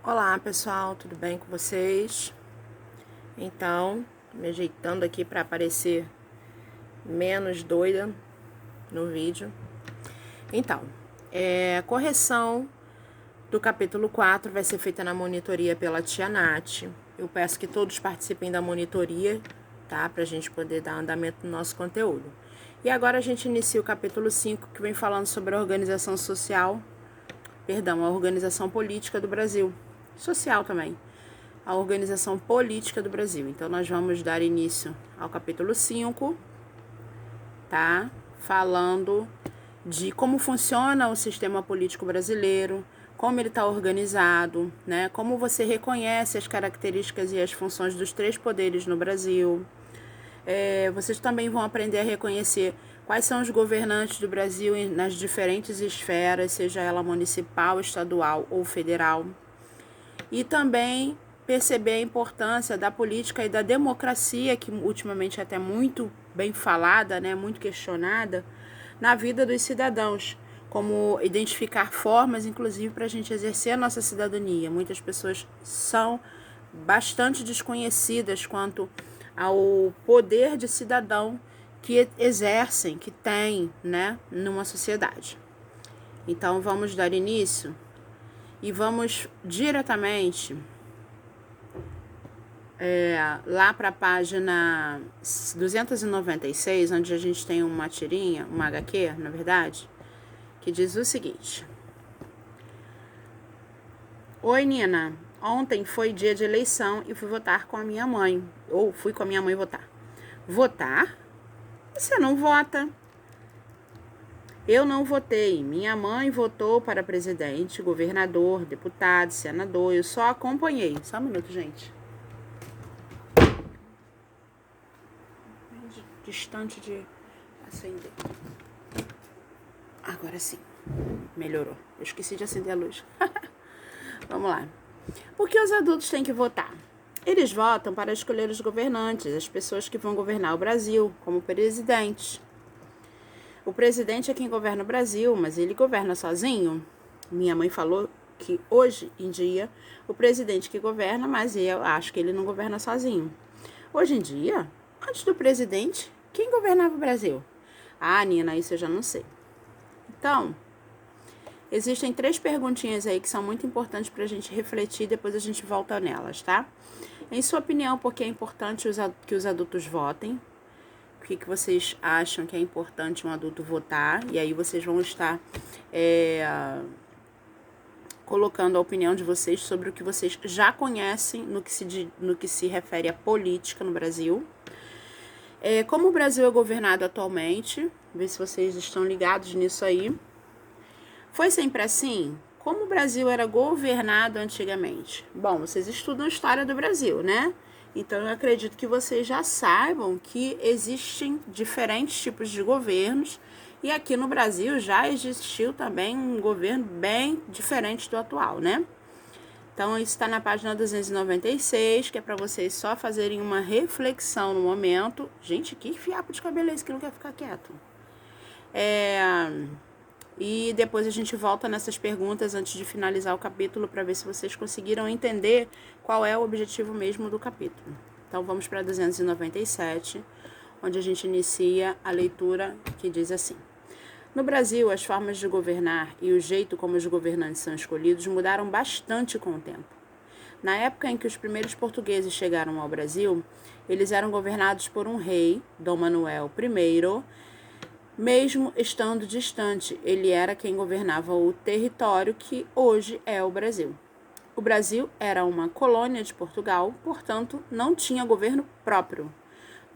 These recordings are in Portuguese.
Olá pessoal, tudo bem com vocês? Então, me ajeitando aqui para aparecer menos doida no vídeo. Então, a correção do capítulo 4 vai ser feita na monitoria pela tia Nath. Eu peço que todos participem da monitoria, tá? Pra gente poder dar andamento no nosso conteúdo. E agora a gente inicia o capítulo 5, que vem falando sobre a organização a organização política do Brasil. Social também. A organização política do Brasil. Então, nós vamos dar início ao capítulo 5, tá? Falando de como funciona o sistema político brasileiro, como ele está organizado, né? Como você reconhece as características e as funções dos três poderes no Brasil. Vocês também vão aprender a reconhecer quais são os governantes do Brasil nas diferentes esferas, seja ela municipal, estadual ou federal. E também perceber a importância da política e da democracia, que ultimamente é até muito bem falada, né, muito questionada, na vida dos cidadãos, como identificar formas, inclusive, para a gente exercer a nossa cidadania. Muitas pessoas são bastante desconhecidas quanto ao poder de cidadão que exercem, que têm, né, numa sociedade. Então, vamos dar início e vamos diretamente lá para a página 296, onde a gente tem uma tirinha, uma HQ, na verdade, que diz o seguinte: Oi, Nina. Ontem foi dia de eleição e fui votar com a minha mãe. Ou fui com a minha mãe votar. Votar? Você não vota. Eu não votei. Minha mãe votou para presidente, governador, deputado, senador. Eu só acompanhei. Só um minuto, gente. Distante de acender. Agora sim. Melhorou. Eu esqueci de acender a luz. Vamos lá. Por que os adultos têm que votar? Eles votam para escolher os governantes, as pessoas que vão governar o Brasil, como presidente. O presidente é quem governa o Brasil, mas ele governa sozinho? Minha mãe falou que hoje em dia o presidente que governa, mas eu acho que ele não governa sozinho. Hoje em dia, antes do presidente, quem governava o Brasil? Ah, Nina, isso eu já não sei. Então, existem 3 perguntinhas aí que são muito importantes para a gente refletir, depois a gente volta nelas, tá? Em sua opinião, por que é importante que os adultos votem? Por que vocês acham que é importante um adulto votar? E aí vocês vão estar colocando a opinião de vocês sobre o que vocês já conhecem no que se refere à política no Brasil. Como o Brasil é governado atualmente, ver se vocês estão ligados nisso aí. Foi sempre assim? Como o Brasil era governado antigamente? Bom, vocês estudam a história do Brasil, né? Então, eu acredito que vocês já saibam que existem diferentes tipos de governos e aqui no Brasil já existiu também um governo bem diferente do atual, né? Então, isso está na página 296, que é para vocês só fazerem uma reflexão no momento. Gente, que fiapo de cabelo é esse que não quer ficar quieto? E depois a gente volta nessas perguntas antes de finalizar o capítulo para ver se vocês conseguiram entender qual é o objetivo mesmo do capítulo. Então vamos para 297, onde a gente inicia a leitura que diz assim: No Brasil, as formas de governar e o jeito como os governantes são escolhidos mudaram bastante com o tempo. Na época em que os primeiros portugueses chegaram ao Brasil, eles eram governados por um rei, Dom Manuel I. Mesmo estando distante, ele era quem governava o território que hoje é o Brasil. O Brasil era uma colônia de Portugal, portanto, não tinha governo próprio.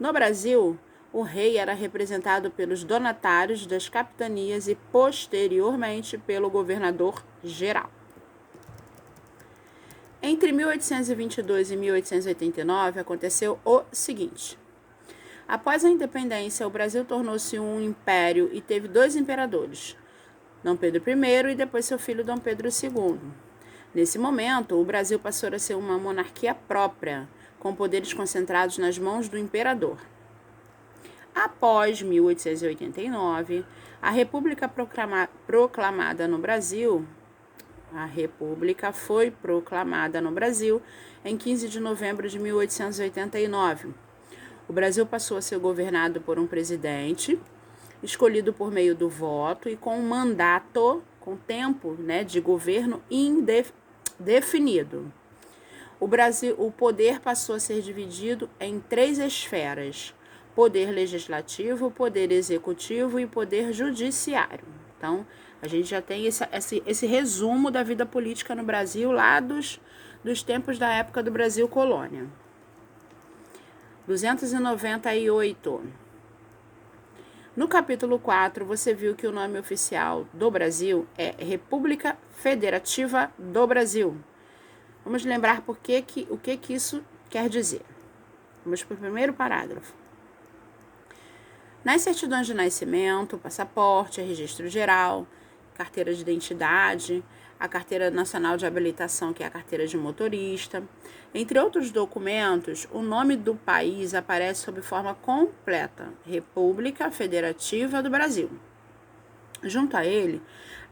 No Brasil, o rei era representado pelos donatários das capitanias e, posteriormente, pelo governador geral. Entre 1822 e 1889, aconteceu o seguinte: após a independência, o Brasil tornou-se um império e teve 2 imperadores, Dom Pedro I e depois seu filho Dom Pedro II. Nesse momento, o Brasil passou a ser uma monarquia própria, com poderes concentrados nas mãos do imperador. Após 1889, a República proclamada no Brasil A República foi proclamada no Brasil em 15 de novembro de 1889. O Brasil passou a ser governado por um presidente escolhido por meio do voto e com um mandato, com tempo, né, de governo indefinido. O poder passou a ser dividido em 3 esferas: poder legislativo, poder executivo e poder judiciário. Então, a gente já tem esse resumo da vida política no Brasil lá dos tempos da época do Brasil colônia. 298. No capítulo 4, você viu que o nome oficial do Brasil é República Federativa do Brasil. Vamos lembrar o que isso quer dizer. Vamos para o primeiro parágrafo. Nas certidões de nascimento, passaporte, registro geral, carteira de identidade, a carteira nacional de habilitação, que é a carteira de motorista, entre outros documentos, o nome do país aparece sob forma completa: República Federativa do Brasil. Junto a ele,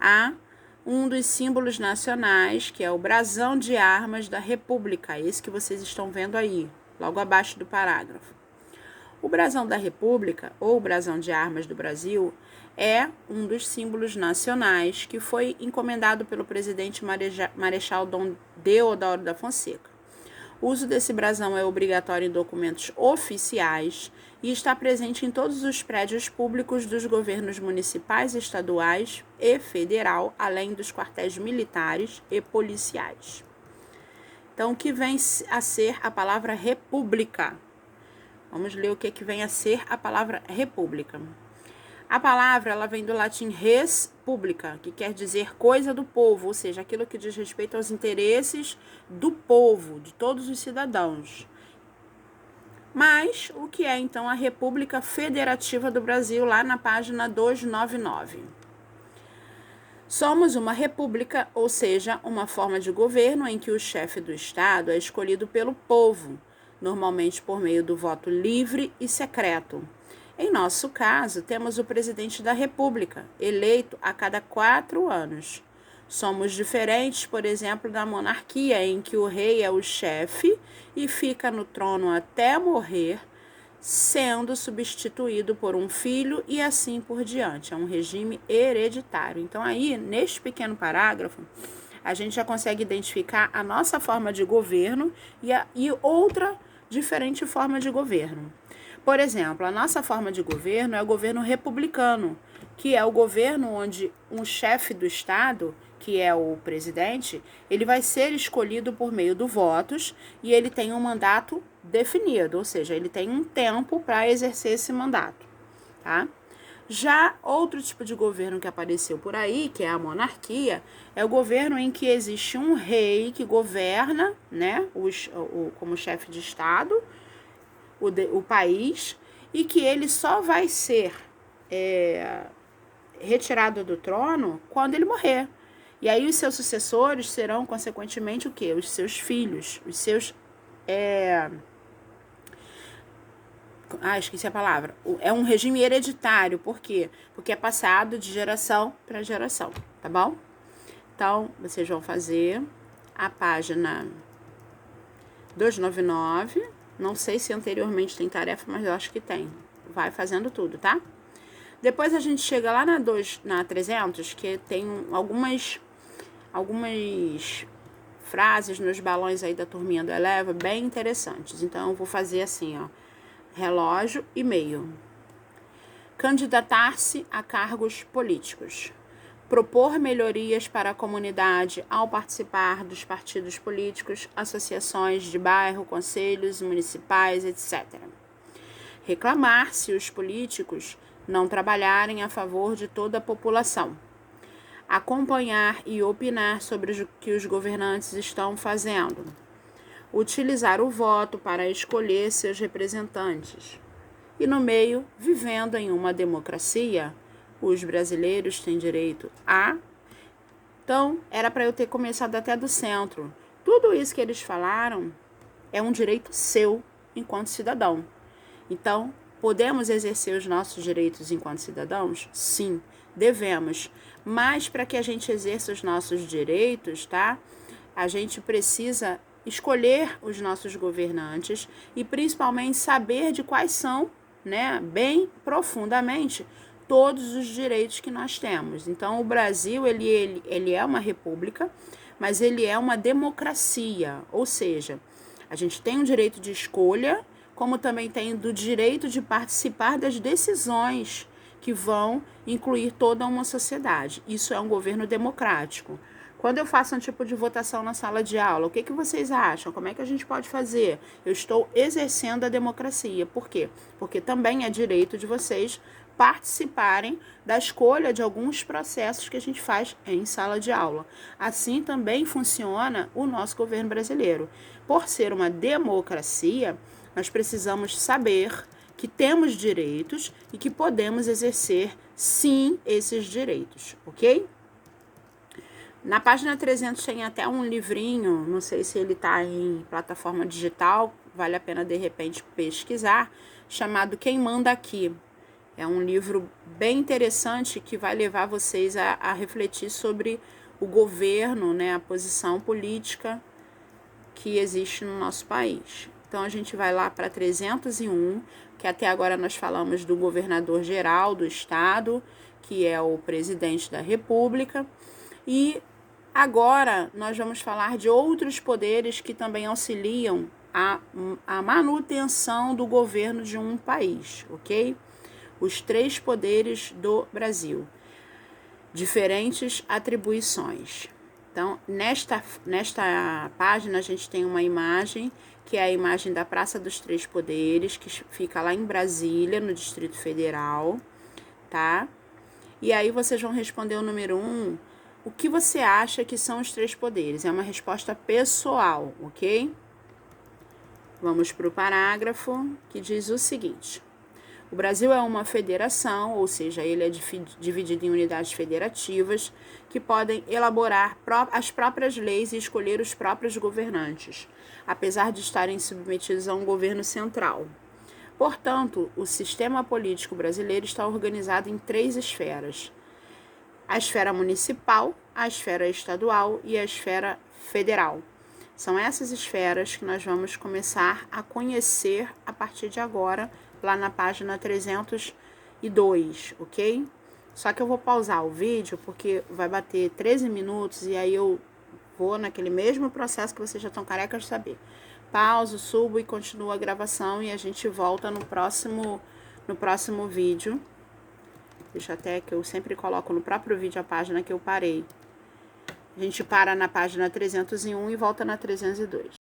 há um dos símbolos nacionais, que é o brasão de armas da República, esse que vocês estão vendo aí, logo abaixo do parágrafo. O brasão da República, ou brasão de armas do Brasil, é um dos símbolos nacionais que foi encomendado pelo presidente Marechal Dom Deodoro da Fonseca. O uso desse brasão é obrigatório em documentos oficiais e está presente em todos os prédios públicos dos governos municipais, estaduais e federal, além dos quartéis militares e policiais. Então, o que vem a ser a palavra república? Vamos ler o que vem a ser a palavra república. A palavra ela vem do latim res publica, que quer dizer coisa do povo, ou seja, aquilo que diz respeito aos interesses do povo, de todos os cidadãos. Mas o que é então a República Federativa do Brasil, lá na página 299? Somos uma república, ou seja, uma forma de governo em que o chefe do Estado é escolhido pelo povo, normalmente por meio do voto livre e secreto. Em nosso caso, temos o presidente da República, eleito a cada 4 anos. Somos diferentes, por exemplo, da monarquia, em que o rei é o chefe e fica no trono até morrer, sendo substituído por um filho e assim por diante. É um regime hereditário. Então, aí, neste pequeno parágrafo, a gente já consegue identificar a nossa forma de governo e outra diferente forma de governo. Por exemplo, a nossa forma de governo é o governo republicano, que é o governo onde um chefe do Estado, que é o presidente, ele vai ser escolhido por meio do votos e ele tem um mandato definido, ou seja, ele tem um tempo para exercer esse mandato, tá? Já outro tipo de governo que apareceu por aí, que é a monarquia, é o governo em que existe um rei que governa, né, como chefe de Estado, o país, e que ele só vai ser retirado do trono quando ele morrer. E aí os seus sucessores serão, consequentemente, o quê? Os seus filhos, os seus... esqueci a palavra. É um regime hereditário. Por quê? Porque é passado de geração para geração, tá bom? Então, vocês vão fazer a página 299. Não sei se anteriormente tem tarefa, mas eu acho que tem. Vai fazendo tudo, tá? Depois a gente chega lá na 300, que tem algumas frases nos balões aí da turminha do Eleva bem interessantes. Então, eu vou fazer assim, ó. Relógio e meio. Candidatar-se a cargos políticos. Propor melhorias para a comunidade ao participar dos partidos políticos, associações de bairro, conselhos municipais, etc. Reclamar se os políticos não trabalharem a favor de toda a população. Acompanhar e opinar sobre o que os governantes estão fazendo. Utilizar o voto para escolher seus representantes. E no meio, vivendo em uma democracia, os brasileiros têm direito a... Então, era para eu ter começado até do centro. Tudo isso que eles falaram é um direito seu enquanto cidadão. Então, podemos exercer os nossos direitos enquanto cidadãos? Sim, devemos. Mas para que a gente exerça os nossos direitos, tá? A gente precisa escolher os nossos governantes e principalmente saber de quais são, né, bem profundamente, todos os direitos que nós temos. Então, o Brasil, ele é uma república, mas ele é uma democracia, ou seja, a gente tem o direito de escolha, como também tem o direito de participar das decisões que vão incluir toda uma sociedade. Isso é um governo democrático. Quando eu faço um tipo de votação na sala de aula, o que vocês acham? Como é que a gente pode fazer? Eu estou exercendo a democracia. Por quê? Porque também é direito de vocês participarem da escolha de alguns processos que a gente faz em sala de aula. Assim também funciona o nosso governo brasileiro. Por ser uma democracia, nós precisamos saber que temos direitos e que podemos exercer, sim, esses direitos, ok? Na página 300 tem até um livrinho, não sei se ele está em plataforma digital, vale a pena de repente pesquisar, chamado Quem Manda Aqui. É um livro bem interessante que vai levar vocês a refletir sobre o governo, né, a posição política que existe no nosso país. Então, a gente vai lá para 301, que até agora nós falamos do governador geral do estado, que é o presidente da República, e agora nós vamos falar de outros poderes que também auxiliam a manutenção do governo de um país, ok? Os 3 poderes do Brasil, diferentes atribuições. Então, nesta página a gente tem uma imagem, que é a imagem da Praça dos Três Poderes, que fica lá em Brasília, no Distrito Federal, tá? E aí vocês vão responder o número 1, o que você acha que são os 3 poderes? É uma resposta pessoal, ok? Vamos para o parágrafo que diz o seguinte: o Brasil é uma federação, ou seja, ele é dividido em unidades federativas que podem elaborar as próprias leis e escolher os próprios governantes, apesar de estarem submetidos a um governo central. Portanto, o sistema político brasileiro está organizado em 3 esferas: a esfera municipal, a esfera estadual e a esfera federal. São essas esferas que nós vamos começar a conhecer a partir de agora, lá na página 302, ok? Só que eu vou pausar o vídeo porque vai bater 13 minutos e aí eu vou naquele mesmo processo que vocês já estão carecas de saber. Pauso, subo e continuo a gravação e a gente volta no próximo vídeo. Deixa até que eu sempre coloco no próprio vídeo a página que eu parei. A gente para na página 301 e volta na 302.